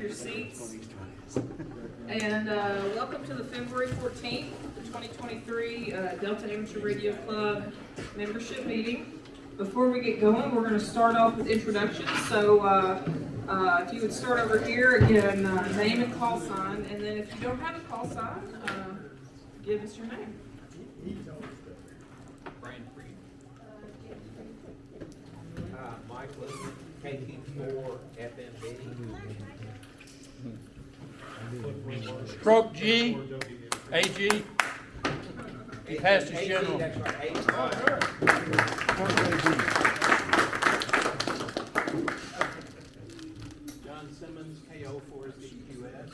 your seats. And welcome to the February 14th, 2023 Delta Amateur Radio Club membership meeting. Before we get going, we're going to start off with introductions. So if you would start over here, again, name and call sign. And then if you don't have a call sign, give us your name. Brian Freed. Michael, KT4 FMB. Stroke G, AG. He passed his general. That's right, John Simmons, KO4CQS.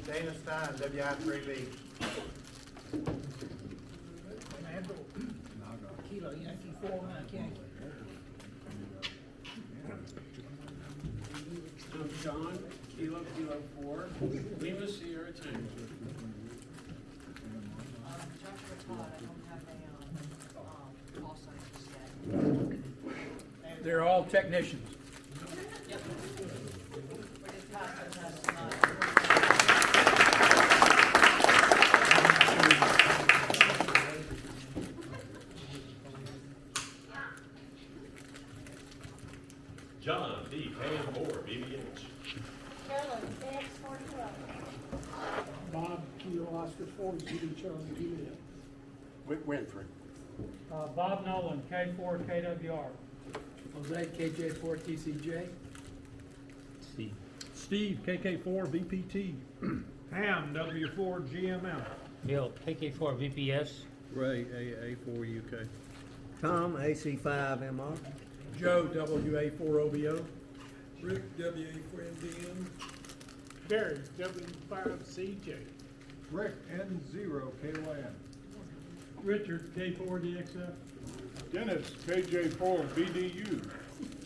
Dana Stein, WI3B. Kilo Yankee 4 Mike Yankee. I'm John, Kilo 4, Lima Sierra 2. Joshua Todd, I don't have a call sign just yet. They're all technicians. Yep. We just passed the test tonight. John D. KM4 BBH. Carolyn, KX42. Bob, Kilo Oscar 4, Judy Charlie Juliet. Winfrey. Bob Nolan, K4 KWR. Jose KJ4 TCJ. Steve, KK4 VPT. Ham, W4 GML. Bill, KK4 VPS. Ray, AA4 UK. Tom, AC5MR. Joe, WA4 OBO. Rick, WA4MDM. Barry, W5CJ. Rick, N0 KLAN. Richard, K4DXF. Dennis, KJ4 BDU.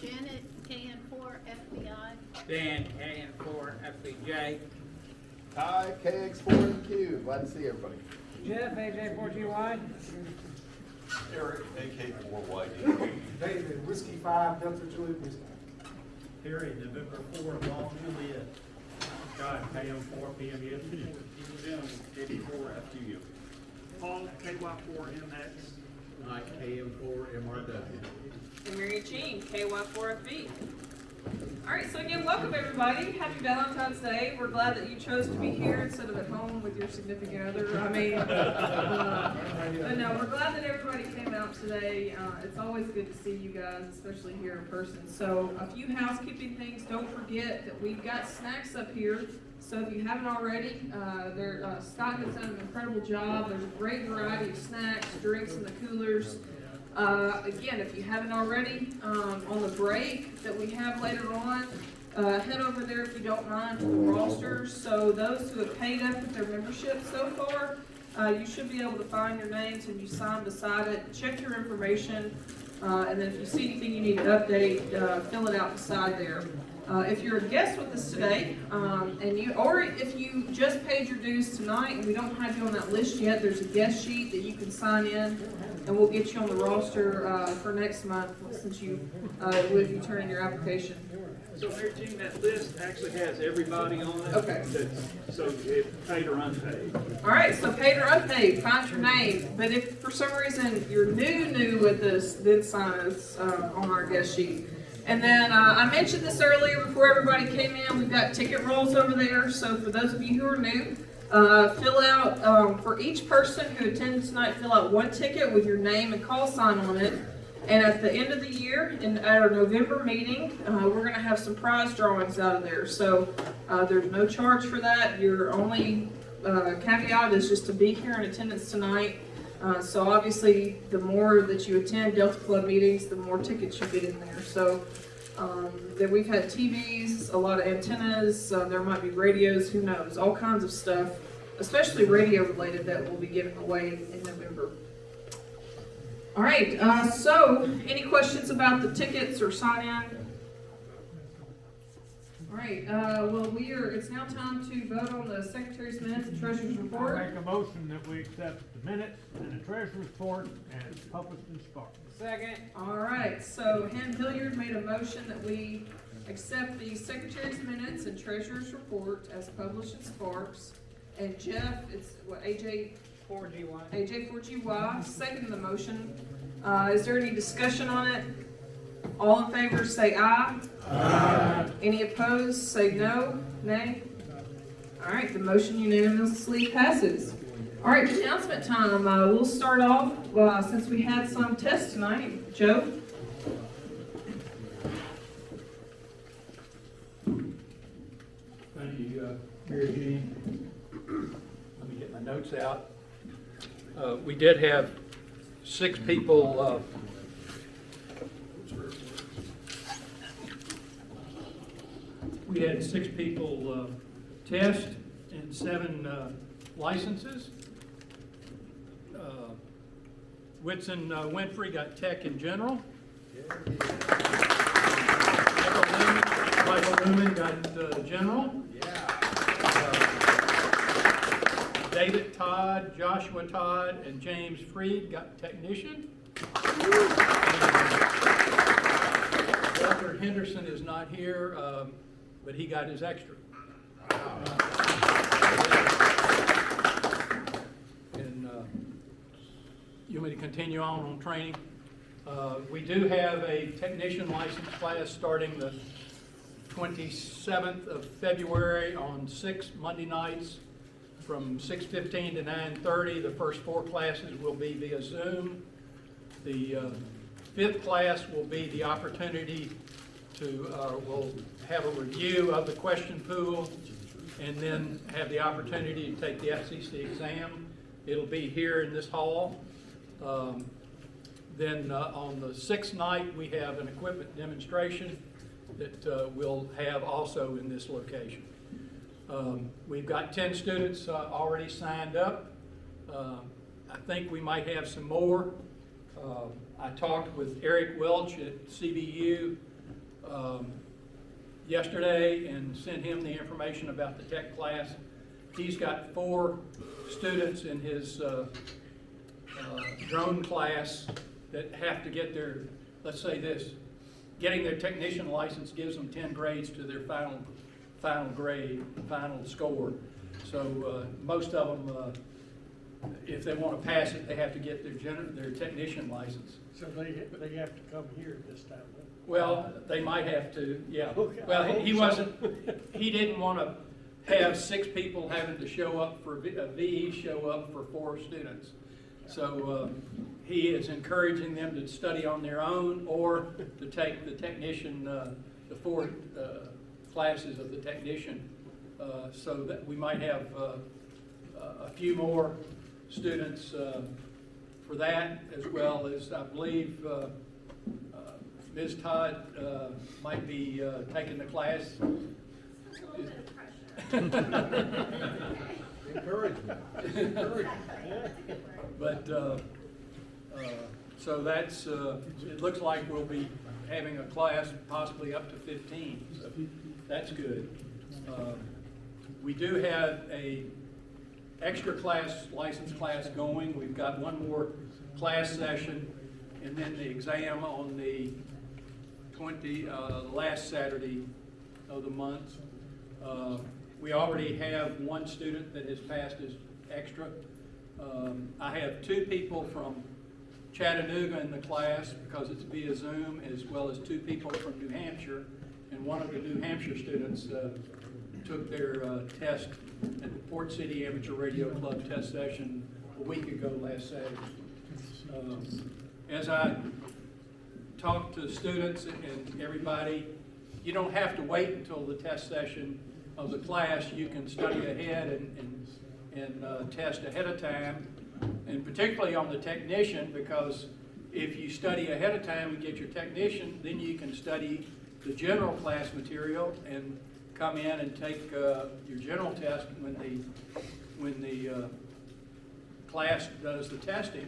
Janet, KN4 FBI. Dan, KN4 FBJ. Ty, KX4MQ. Glad to see everybody. Jeff, AJ4GY. Eric, AK4YD. David, Whiskey 5, Delta Juliet Whiskey. Harry, November 4, Long Juliet. Scott, KM4 PMS. KD4 FGU. Paul, KY4MX. Mike, KM4 MRW. And Mary Jean, KY4FB. All right, so again, welcome everybody. Happy Valentine's Day. We're glad that you chose to be here instead of at home with your significant other. I mean, but no, we're glad that everybody came out today. It's always good to see you guys, especially here in person. So a few housekeeping things. Don't forget that we've got snacks up here. So if you haven't already, Scott has done an incredible job. There's a great variety of snacks, drinks in the coolers. Again, if you haven't already, on the break that we have later on, head over there if you don't mind to the rosters. So those who have paid up with their membership so far, you should be able to find your names and you sign beside it. Check your information, and then if you see anything you need to update, fill it out beside there. If you're a guest with us today, or if you just paid your dues tonight and we don't have you on that list yet, there's a guest sheet that you can sign in, and we'll get you on the roster for next month since you turn in your application. So, Mary Jean, that list actually has everybody on it. Okay. So, it paid or unpaid. All right, so paid or unpaid, find your name. But if for some reason you're new with us, then sign us on our guest sheet. And then I mentioned this earlier before everybody came in, we've got ticket rolls over there. So for those of you who are new, fill out, for each person who attended tonight, fill out one ticket with your name and call sign on it. And at the end of the year, at our November meeting, we're going to have some prize drawings out of there. So there's no charge for that. Your only caveat is just to be here in attendance tonight. So obviously, the more that you attend Delta Club meetings, the more tickets you get in there. So that we've had TVs, a lot of antennas, there might be radios, who knows, all kinds of stuff, especially radio related, that we'll be giving away in November. All right, so any questions about the tickets or sign in? All right, well, it's now time to vote on the Secretary's minutes and Treasurer's report. I make a motion that we accept the minutes and the treasurer's report as published in Spark. Second. All right, so Hilliard made a motion that we accept the secretary's minutes and treasurer's report as published in Sparks. And Jeff, it's what, AJ 4GY. 4GY, second the motion. Is there any discussion on it? All in favor say aye. Aye. Any opposed say no, nay. All right, the motion unanimously passes. All right, announcement time. We'll start off, since we had some tests tonight. Joe? Thank you, Mary Jean. Let me get my notes out. We did have 6 people, we had 6 people test and 7 licenses. Whitson Winfrey got tech in general. Michael Newman got general. David Todd, Joshua Todd, and James Freed got technician. Walter Henderson is not here, but he got his extra. And you want me to continue on training? We do have a technician license class starting the 27th of February on 6 Monday nights from 6:15 to 9:30. The first 4 classes will be via Zoom. The 5th class will be the opportunity to, we'll have a review of the question pool and then have the opportunity to take the FCC exam. It'll be here in this hall. Then on the 6th night, we have an equipment demonstration that we'll have also in this location. We've got 10 students already signed up. I think we might have some more. I talked with Eric Welch at CBU yesterday and sent him the information about the tech class. He's got 4 students in his drone class that have to get their, let's say this, getting their technician license gives them 10 grades to their final grade, final score. So most of them, if they want to pass it, they have to get their technician license. So they have to come here this time, huh? Well, they might have to, yeah. Okay, Well, I he hope wasn't, he didn't want to have 6 people having to show up for a VE show up for 4 students. So he is encouraging them to study on their own or to take the technician, the 4 classes of the technician, so that we might have a few more students for that, as well as I believe Ms. Todd might be taking the class. That's a little bit of pressure. Encouragement. But, so that's, it looks like we'll be having a class possibly up to 15, so that's good. We do have a extra class, license class going. We've got 1 more class session and then the exam on the last Saturday of the month. We already have 1 student that has passed his extra. I have 2 people from Chattanooga in the class because it's via Zoom, as well as 2 people from New Hampshire. And one of the New Hampshire students took their test at the Port City Amateur Radio Club test session a week ago last Saturday. As I talk to students and everybody, you don't have to wait until the test session of the class. You can study ahead and test ahead of time, and particularly on the technician, because if you study ahead of time and get your technician, then you can study the general class material and come in and take your general test when the class does the testing.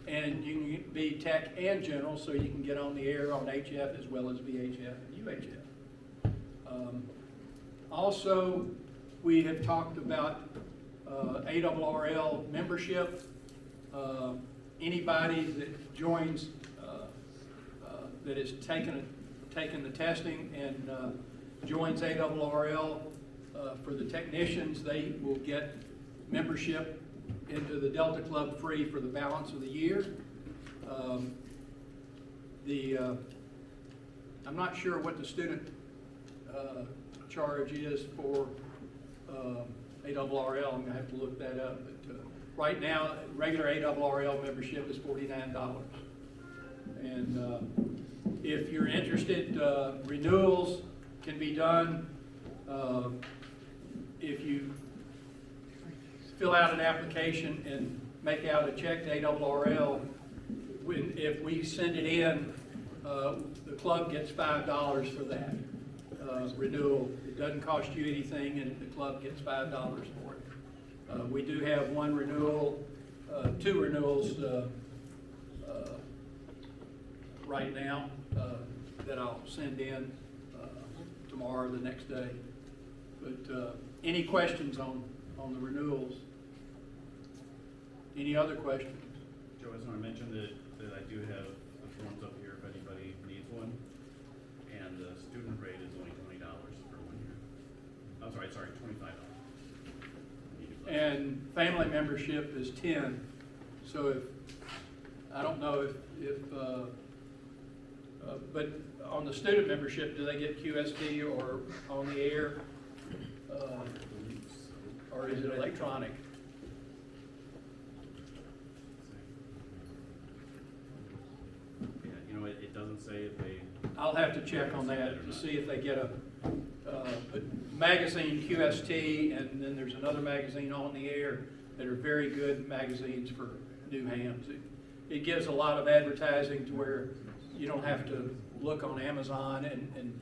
And you can be tech and general, so you can get on the air on HF as well as VHF and UHF. Also, we have talked about ARRL membership. Anybody that joins, that has taken the testing and joins ARRL. For the technicians, they will get membership into the Delta Club free for the balance of the year. I'm not sure what the student charge is for ARRL. I'm gonna have to look that up. But right now, regular ARRL membership is $49. And if you're interested, renewals can be done. If you fill out an application and make out a check to ARRL, if we send it in, the club gets $5 for that renewal. It doesn't cost you anything, and the club gets $5 for it. We do have one renewal, two renewals right now that I'll send in tomorrow or the next day. But any questions on the renewals? Any other questions? Joe, I just want to mention that I do have the forms up here if anybody needs one. And the student rate is only $20 for 1 year. I'm sorry, $25. And family membership is 10. So if, I don't know if but on the student membership, do they get QST or on the air? Or is it electronic? Yeah, you know, it doesn't say if they. I'll have to check on that to see if they get a magazine QST, and then there's another magazine On the Air that are very good magazines for new hams. It gives a lot of advertising to where you don't have to look on Amazon, and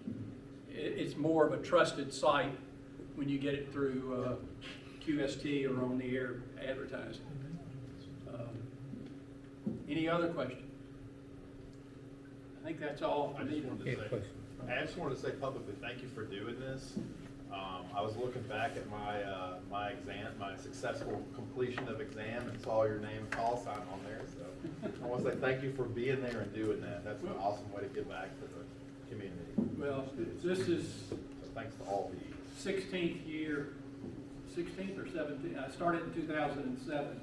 it's more of a trusted site when you get it through QST or On the Air advertising. Any other questions? I think that's all for me. I just wanted to say publicly, thank you for doing this. I was looking back at my exam, my successful completion of exam, and saw your name and call sign on there. So I want to say thank you for being there and doing that. That's an awesome way to give back to the community. Well, this is So thanks to all of you. 16th year, 16th or 17th? I started in 2007,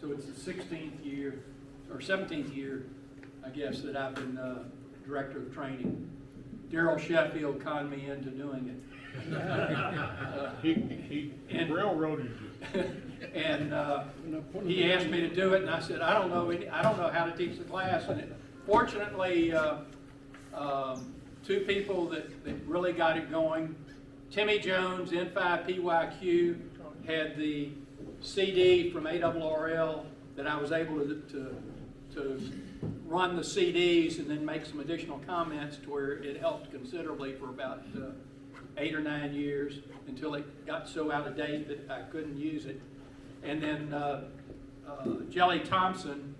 so it's the 16th year, or 17th year, I guess, that I've been director of training. Daryl Sheffield conned me into doing it. He railroaded you. And he asked me to do it, and I said, I don't know how to teach the class. And fortunately, two people that really got it going. Timmy Jones, N5PYQ, had the CD from ARRL that I was able to run the CDs and then make some additional comments to where it helped considerably for about 8 or 9 years until it got so out of date that I couldn't use it. And then Jelly Thompson,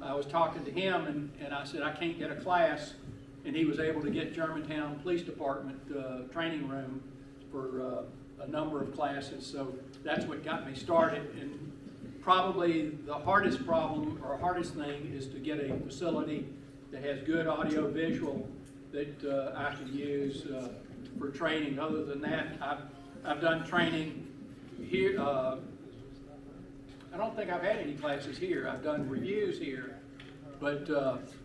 I was talking to him and I said, I can't get a class. And he was able to get Germantown Police Department training room for a number of classes. So that's what got me started. And probably the hardest problem or hardest thing is to get a facility that has good audio visual that I can use for training. Other than that, I've done training here. I don't think I've had any classes here. I've done reviews here, but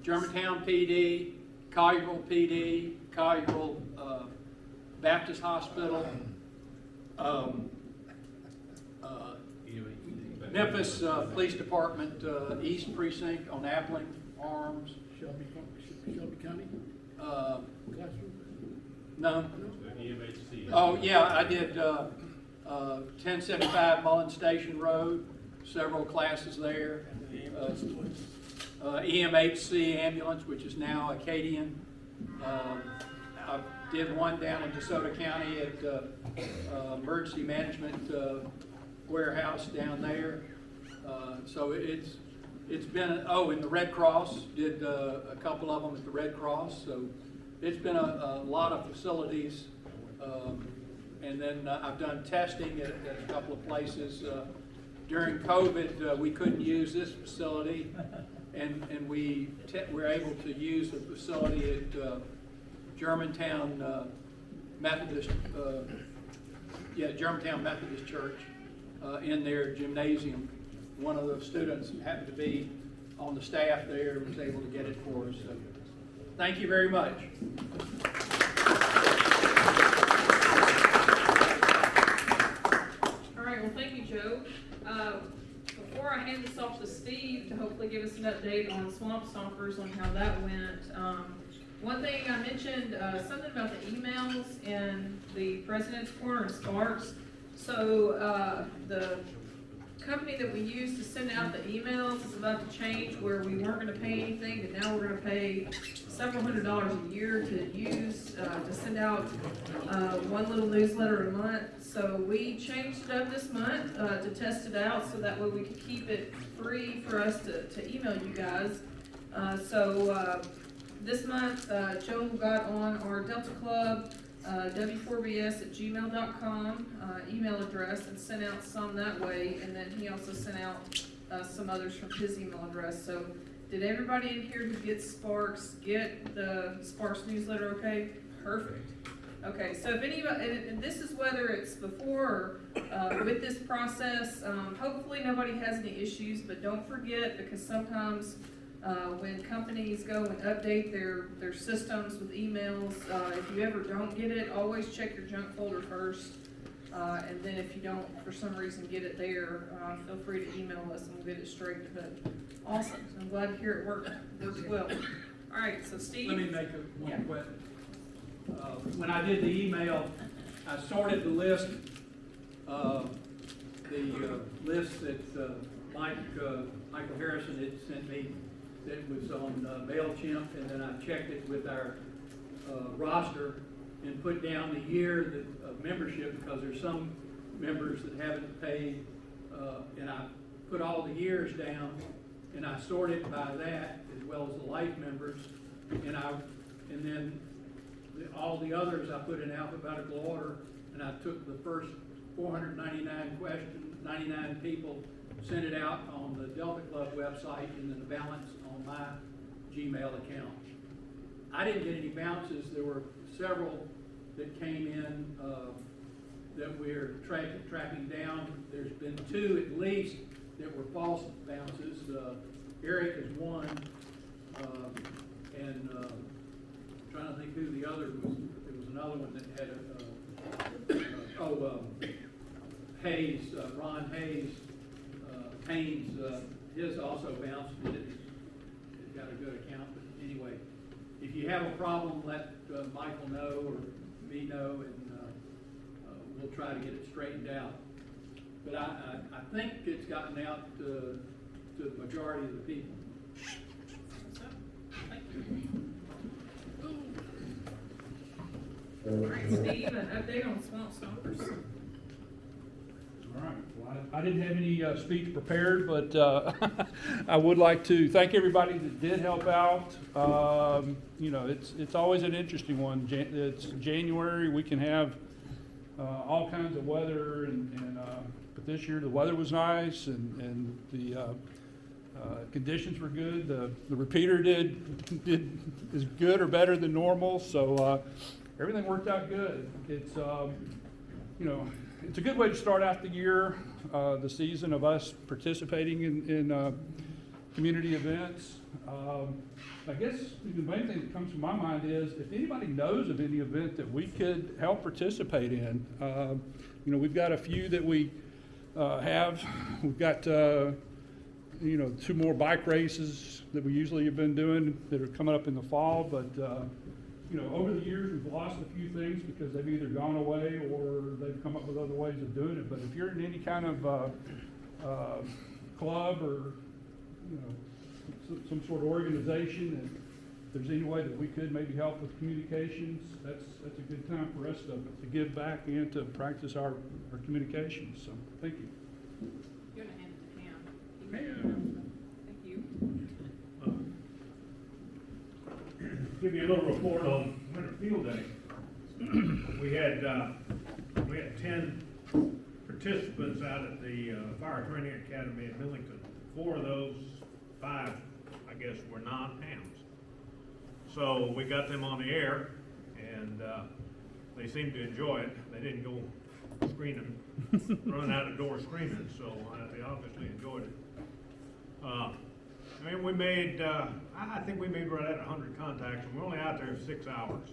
Germantown PD, Collierville PD, Collierville Baptist Hospital, Memphis Police Department East Precinct on Appling Arms. Shelby County? Classroom? No. EMHC. Oh, yeah, I did 1075 Mullen Station Road, several classes there. EMHC ambulance, which is now Acadian. I did one down in DeSoto County at emergency management warehouse down there. So it's been, and the Red Cross, did a couple of them at the Red Cross. So it's been a lot of facilities. And then I've done testing at a couple of places. During COVID, we couldn't use this facility, and we were able to use the facility at Germantown Methodist, Germantown Methodist Church in their gymnasium. One of the students happened to be on the staff there and was able to get it for us. So, thank you very much. All right, well, thank you, Joe. Before I hand this off to Steve to hopefully give us an update on Swamp Stompers on how that went, one thing I mentioned, something about the emails in the President's Corner of Sparks. So the company that we use to send out the emails is about to change, where we weren't going to pay anything, but now we're going to pay several $100s a year to use to send out one little newsletter a month. So we changed it up this month to test it out, so that way we could keep it free for us to email you guys. This month, Joe got on our Delta Club w4bs@gmail.com email address and sent out some that way, and then he also sent out some others from his email address. So did everybody in here who gets Sparks get the Sparks newsletter okay? Perfect. Okay, so if anybody, and this is whether it's before or with this process, hopefully nobody has any issues, but don't forget, because sometimes when companies go and update their systems with emails, if you ever don't get it, always check your junk folder first. And then if you don't, for some reason, get it there, feel free to email us and we'll get it straightened. But awesome. I'm glad to hear it works well. All right, so Steve. Let me make one question. When I did the email, I sorted the list that Michael Harrison had sent me that was on MailChimp, and then I checked it with our roster and put down the year of membership, because there's some members that haven't paid, and I put all the years down, and I sorted by that as well as the life members, and then all the others I put in alphabetical order, and I took the first 499 questions, 99 people, sent it out on the Delta Club website, and then the balance on my Gmail account. I didn't get any bounces. There were several that came in that we're tracking down. There's been 2 at least that were false bounces. Eric is one, and trying to think who the other was. There was another one that had Hayes, Ron Hayes, Haynes, his also bounced. It got a good account, but anyway, if you have a problem, let Michael know or me know, and we'll try to get it straightened out. But I think it's gotten out to the majority of the people. Thank you. All right, Steve, an update on Swamp Stompers. All right, well, I didn't have any speech prepared, but I would like to thank everybody that did help out. You know, it's always an interesting one. It's January, we can have all kinds of weather, but this year the weather was nice, and the conditions were good. The repeater did as good or better than normal, so everything worked out good. It's you know, it's a good way to start out the year, the season of us participating in community events. I guess the main thing that comes to my mind is if anybody knows of any event that we could help participate in. You know, we've got a few that we have. We've got you know, 2 more bike races that we usually have been doing that are coming up in the fall, but you know, over the years, we've lost a few things because they've either gone away or they've come up with other ways of doing it. But if you're in any kind of club or, you know, some sort of organization, and if there's any way that we could maybe help with communications, that's a good time for us to give back and to practice our communications. So, thank you. You're going to hand it to Pam. Pam. Thank you. Give you a little report on Winter Field Day. We had 10 participants out at the Fire Training Academy in Millington. 4 of those 5, I guess, were non-hams. So we got them on the air, and they seemed to enjoy it. They didn't go screaming, running out the door screaming, so they obviously enjoyed it. And we made, I think we made right at 100 contacts, and we're only out there 6 hours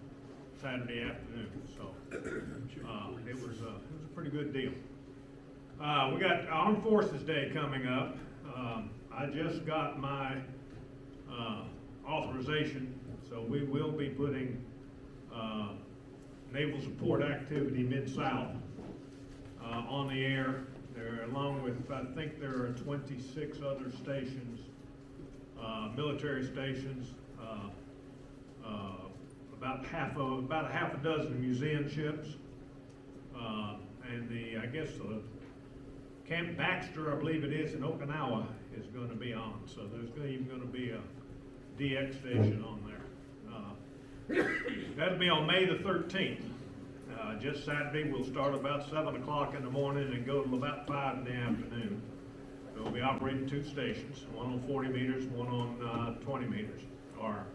Saturday afternoon, so it was a pretty good deal. We got Armed Forces Day coming up. I just got my authorization, so we will be putting Naval Support Activity Mid-South on the air. There, along with, I think there are 26 other stations, military stations, about a half a dozen museum ships, and I guess Camp Baxter, I believe it is, in Okinawa, is going to be on. So there's even going to be a DX station on there. That'll be on May the 13th. Just Saturday, we'll start about 7 o'clock in the morning and go till about 5 in the afternoon. So we'll be operating 2 stations, one on 40 meters, one on 20 meters. Or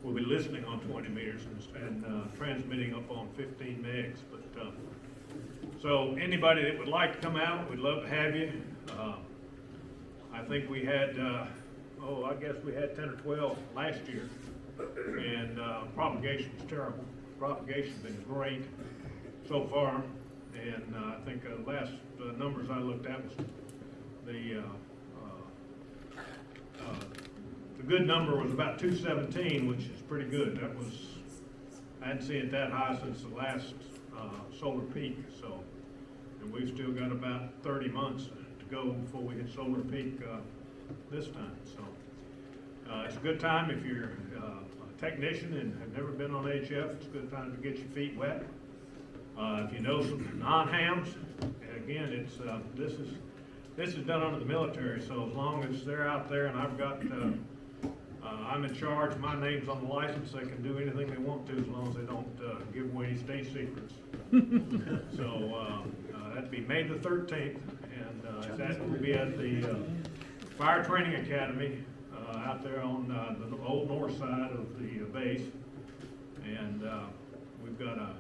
we'll be listening on 20 meters and transmitting up on 15 megs. But so anybody that would like to come out, we'd love to have you. I think we had, I guess we had 10 or 12 last year, and propagation was terrible. Propagation's been great so far, and I think last numbers I looked at was the good number was about 217, which is pretty good. That was, I hadn't seen it that high since the last solar peak. So, and we've still got about 30 months to go before we hit solar peak this time. So it's a good time if you're a technician and have never been on HF. It's a good time to get your feet wet. If you know some non-hams, again, it's this is done under the military. So as long as they're out there and I've got I'm in charge, my name's on the license, they can do anything they want to as long as they don't give away any state secrets. So that'd be May the 13th, and that will be at the Fire Training Academy out there on the old north side of the base. And we've got a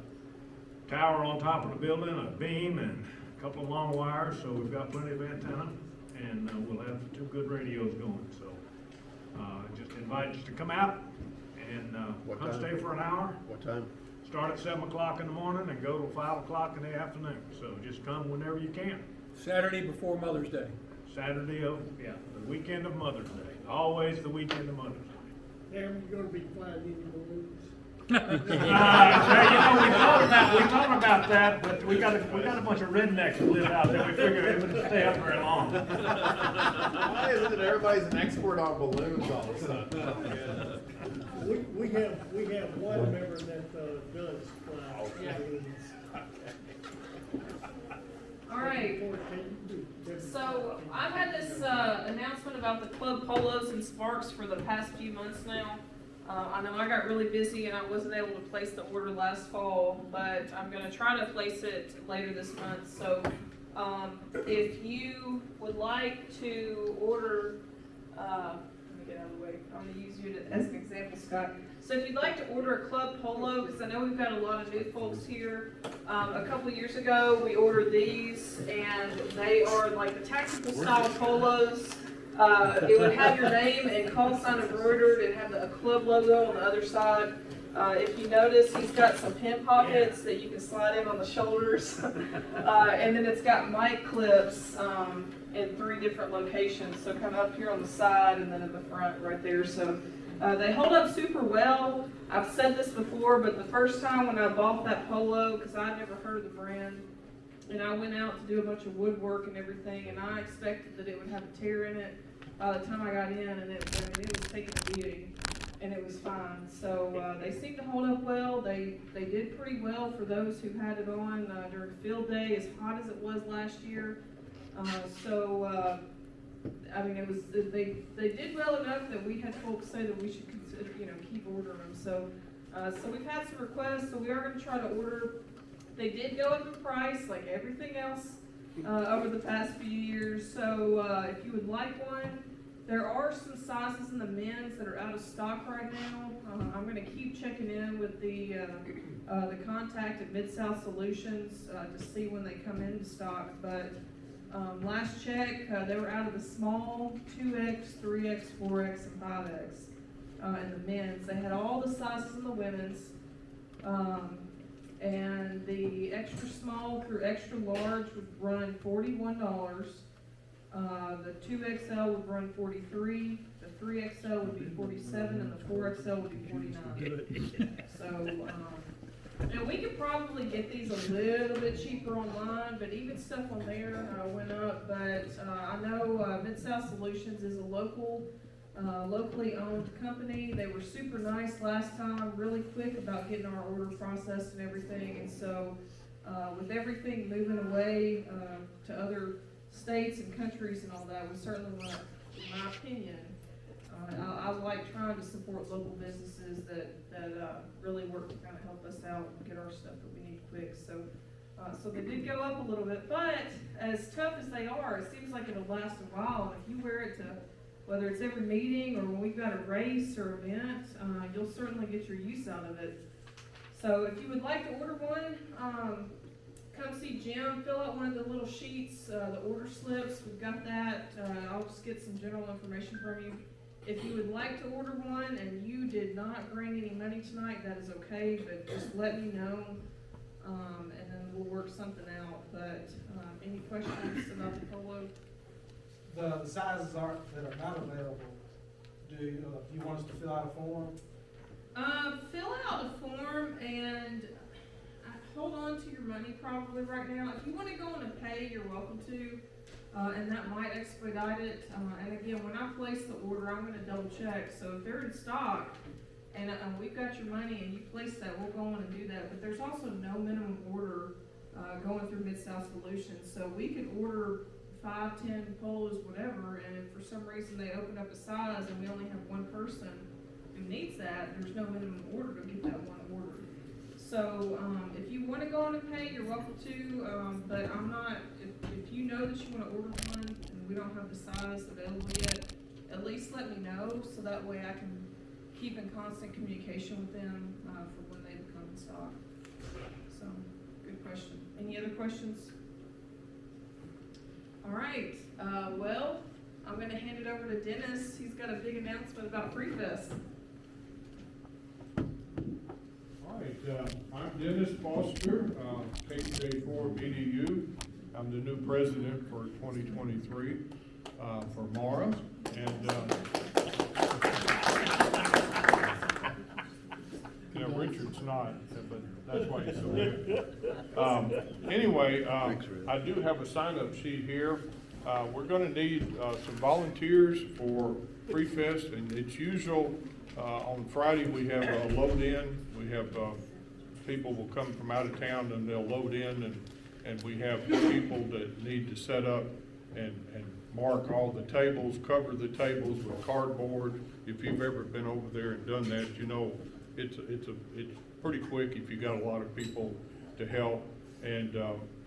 tower on top of the building, a beam, and a couple of long wires, so we've got plenty of antenna, and we'll have 2 good radios going. So just invite you to come out and come stay for an hour. What time? Start at 7 o'clock in the morning and go till 5 o'clock in the afternoon. So just come whenever you can. Saturday before Mother's Day. Saturday, the weekend of Mother's Day. Always the weekend of Mother's Day. Aaron, you gonna be flying any balloons? We thought about that, but we got a bunch of rednecks that live out there. We figured it wouldn't stay up very long. Why is it that everybody's an expert on balloons all of a sudden? We have one member that does fly balloons. All right. So I've had this announcement about the club polos and sparks for the past few months now. I know I got really busy and I wasn't able to place the order last fall, but I'm going to try to place it later this month. So if you would like to order, let me get out of the way. I'm going to use you as an example, Scott. So if you'd like to order a club polo, because I know we've got a lot of new folks here. A couple years ago, we ordered these, and they are like the tactical style polos. It would have your name and call sign embroidered and have a club logo on the other side. If you notice, he's got some pin pockets that you can slide in on the shoulders. And then it's got mic clips in 3 different locations. So kind of up here on the side and then in the front right there. So they hold up super well. I've said this before, but the first time when I bought that polo, because I'd never heard of the brand, and I went out to do a bunch of woodwork and everything, and I expected that it would have a tear in it. By the time I got in, and it was taking a beating, and it was fine. So they seem to hold up well. They did pretty well for those who had it on during field day, as hot as it was last year. I mean, it was they did well enough that we had folks say that we should consider, keep ordering them. So we've had some requests, so we are going to try to order. They did go up in price, like everything else, over the past few years. So if you would like one, There are some sizes in the men's that are out of stock right now. I'm gonna keep checking in with the contact at Mid-South Solutions, to see when they come into stock, but, last check, they were out of the small 2X, 3X, 4X, and 5X, in the men's. They had all the sizes in the women's, and the extra small through extra large would run $41. The 2XL would run 43, the 3XL would be 47, and the 4XL would be 49. So, and we could probably get these a little bit cheaper online, but even stuff on there went up. But I know Mid-South Solutions is a locally owned company. They were super nice last time, really quick about getting our order processed and everything. And so, with everything moving away to other states and countries and all that, we certainly want, in my opinion, I like trying to support local businesses that really work to kind of help us out and get our stuff that we need quick. So, so they did go up a little bit, but as tough as they are, it seems like it'll last a while. And if you wear it to, whether it's every meeting or when we've got a race or event, you'll certainly get your use out of it. So if you would like to order one, come see Jim, fill out one of the little sheets, the order slips, we've got that. I'll just get some general information from you. If you would like to order one and you did not bring any money tonight, that is okay, but just let me know, and then we'll work something out. But any questions about the polo? The sizes that are not available, do you want us to fill out a form? Fill out a form and hold on to your money probably right now. If you want to go on and pay, you're welcome to, and that might expedite it. And again, when I place the order, I'm going to double check. So if they're in stock and we've got your money and you place that, we'll go on and do that. But there's also no minimum order going through Mid-South Solutions. So we could order 5, 10 polos, whatever, and if for some reason they open up a size and we only have one person who needs that, there's no minimum order to get that one order. So, if you want to go on and pay, you're welcome to, but I'm not, if you know that you want to order one and we don't have the size available yet, at least let me know, so that way I can keep in constant communication with them, for when they become in stock. So, good question. Any other questions? All right, well, I'm gonna hand it over to Dennis. He's got a big announcement about Free Fest. All right, I'm Dennis Foster, KJ4 BDU. I'm the new president for 2023 for Mara, and you know, Richard's not, but that's why he's so good. Anyway, I do have a sign-up sheet here. We're going to need some volunteers for Free Fest, and it's usual. On Friday, we have a load in. We have people will come from out of town and they'll load in, and we have people that need to set up and mark all the tables, cover the tables with cardboard. If you've ever been over there and done that, you know it's pretty quick if you got a lot of people to help. And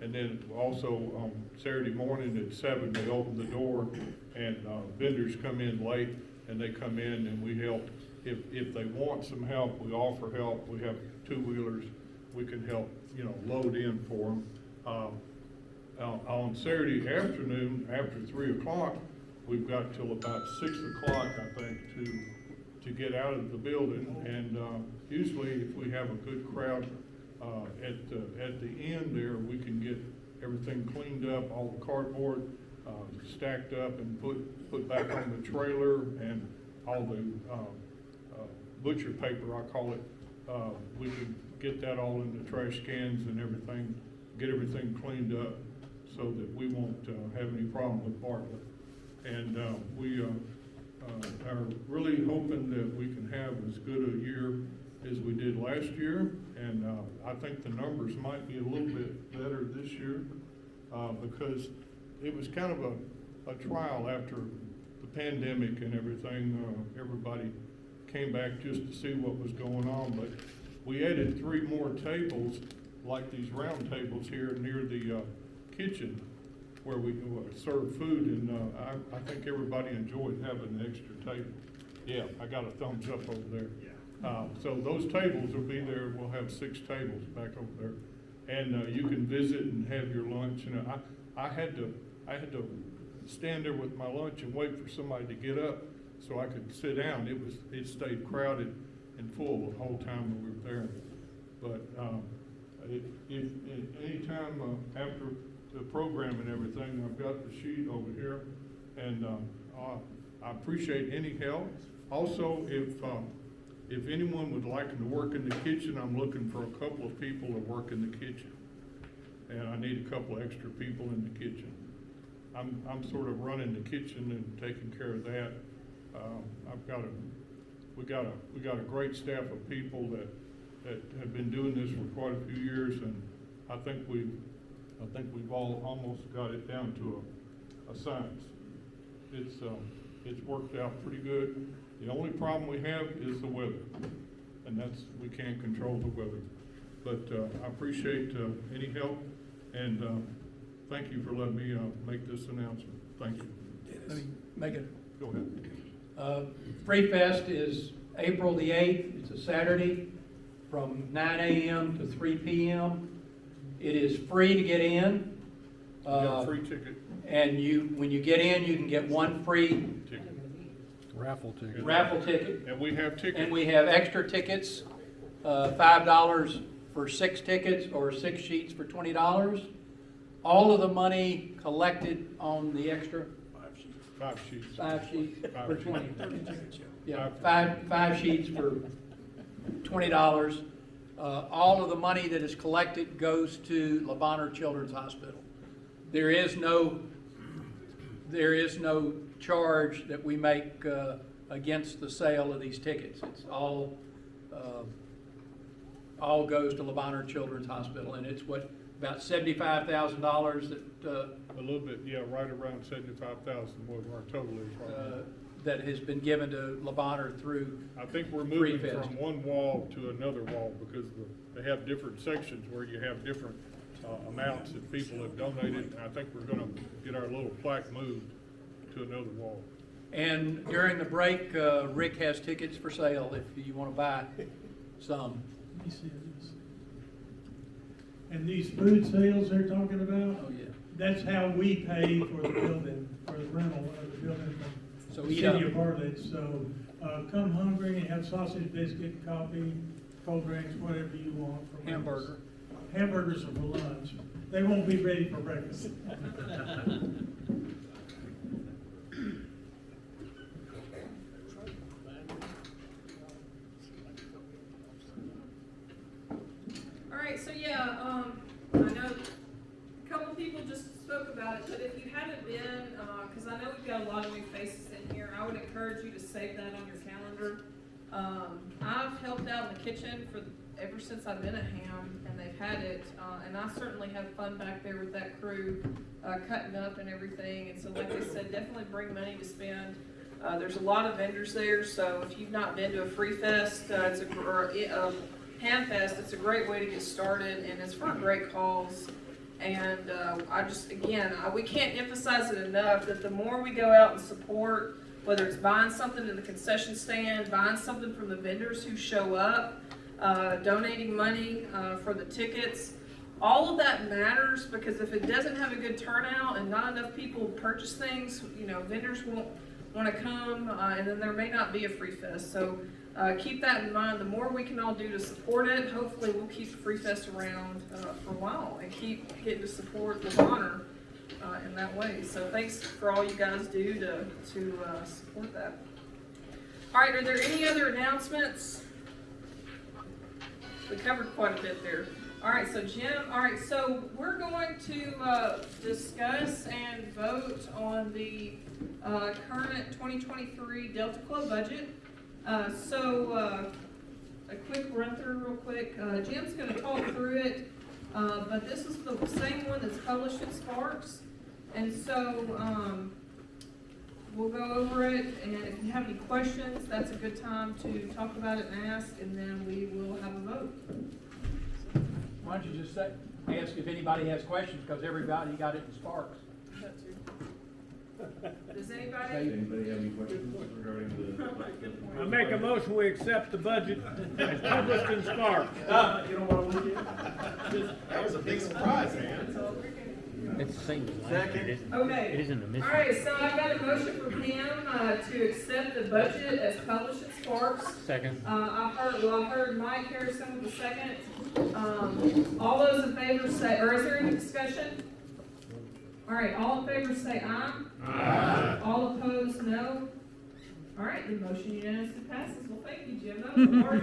then also on Saturday morning at 7, they open the door and vendors come in late, and they come in and we help. If they want some help, we offer help. We have 2-wheelers. We can help, you know, load in for them. On Saturday afternoon, after 3 o'clock, we've got till about 6 o'clock, I think, to get out of the building. And usually, if we have a good crowd at the end there, we can get everything cleaned up, all the cardboard stacked up and put back on the trailer, and all the butcher paper, I call it. We can get that all in the trash cans and everything, get everything cleaned up so that we won't have any problem with Bartlett. And we are really hoping that we can have as good a year as we did last year. And I think the numbers might be a little bit better this year because it was kind of a trial after the pandemic and everything. Everybody came back just to see what was going on, but we added 3 more tables, like these round tables here near the kitchen, where we serve food, and I think everybody enjoyed having the extra table. Yeah, I got a thumbs up over there. So those tables will be there. We'll have 6 tables back over there, and you can visit and have your lunch. And I had to stand there with my lunch and wait for somebody to get up so I could sit down. It stayed crowded and full the whole time that we were there. But if any time after the program and everything, I've got the sheet over here, and I appreciate any help. Also, if anyone would like to work in the kitchen, I'm looking for a couple of people to work in the kitchen, and I need a couple extra people in the kitchen. I'm sort of running the kitchen and taking care of that. We got a great staff of people that have been doing this for quite a few years, and I think we've all almost got it down to a science. It's worked out pretty good. The only problem we have is the weather, and we can't control the weather. But I appreciate any help, and thank you for letting me make this announcement. Thank you. Let me make it. Go ahead. Free Fest is April the 8th. It's a Saturday from 9 a.m. to 3 p.m. It is free to get in. You got a free ticket. And when you get in, you can get one free Raffle ticket. raffle ticket. And we have tickets. And we have extra tickets, $5 for 6 tickets or 6 sheets for $20. All of the money collected on the extra 5 sheets. 5 sheets for 20. 30 tickets, Yeah, five sheets for $20. All of the money that is collected goes to Le Bonheur Children's Hospital. There is no charge that we make against the sale of these tickets. It's all goes to Le Bonheur Children's Hospital, and it's about $75,000 that a little bit, yeah, right around 75,000. What our total is right now. that has been given to Le Bonheur through. I think we're Free moving Fest. from one wall to another wall because they have different sections where you have different amounts that people have donated. And I think we're going to get our little plaque moved to another wall. And during the break, Rick has tickets for sale if you want to buy some. Let me see this. And these food sales they're talking about? Oh, yeah. That's how we pay for the building, for the rental of the building So from the eat city up. of Harlech. So, come hungry and have sausage, biscuit, coffee, cold drinks, whatever you want. from us. Hamburger. Hamburgers are for lunch. They won't be ready for breakfast. All right, so yeah, I know a couple people just spoke about it, but if you haven't been, because I know we've got a lot of new faces in here, I would encourage you to save that on your calendar. I've helped out in the kitchen ever since I've been at Ham, and they've had it, and I certainly have fun back there with that crew, cutting up and everything. And so, like I said, definitely bring money to spend. There's a lot of vendors there, so if you've not been to a Free Fest, or a Ham Fest, it's a great way to get started, and it's for a great cause. And we can't emphasize it enough that the more we go out and support, whether it's buying something in the concession stand, buying something from the vendors who show up, donating money for the tickets, all of that matters, because if it doesn't have a good turnout and not enough people purchase things, vendors won't want to come, and then there may not be a Free Fest. So keep that in mind. The more we can all do to support it, hopefully we'll keep the Free Fest around for a while and keep getting to support Le Bonheur in that way. So thanks for all you guys do to support that. All right, are there any other announcements? We covered quite a bit there. All right, so Jim, so we're going to discuss and vote on the current 2023 Delta Club budget. A quick run through real quick. Jim's going to talk through it, but this is the same one that's published in Sparks. And so we'll go over it, and if you have any questions, that's a good time to talk about it and ask, and then we will have a vote. Why don't you just ask if anybody has questions, because everybody got it in Sparks. that too. Does anybody? Anybody have any questions regarding the? I make a motion, we accept the budget as published in Spark. You don't want to leave it? That was a big surprise, man. It's the same. Second. Okay. It isn't a mission. All right, so I've got a motion from Pam, to accept the budget as published in Sparks. Second. I heard Mike Harrison with the second. All those in favor say, or is there any discussion? All right, all in favor say aye. Aye. All opposed, no. All right, the motion unanimously passes. Well, thank you, Jim. That was a hard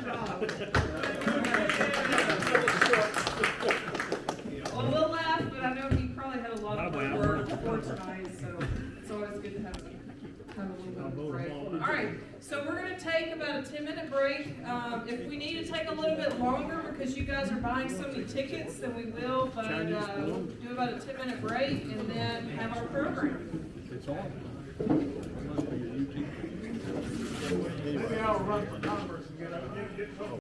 job. Well, we'll laugh, but I know he probably had a lot of work before tonight, so it's always good to have a little bit of a break. All right, so we're gonna take about a 10-minute break. If we need to take a little bit longer because you guys are buying so many tickets, then we will, but we'll do about a 10-minute break and then have our program. It's on. Maybe I'll run for Congress and get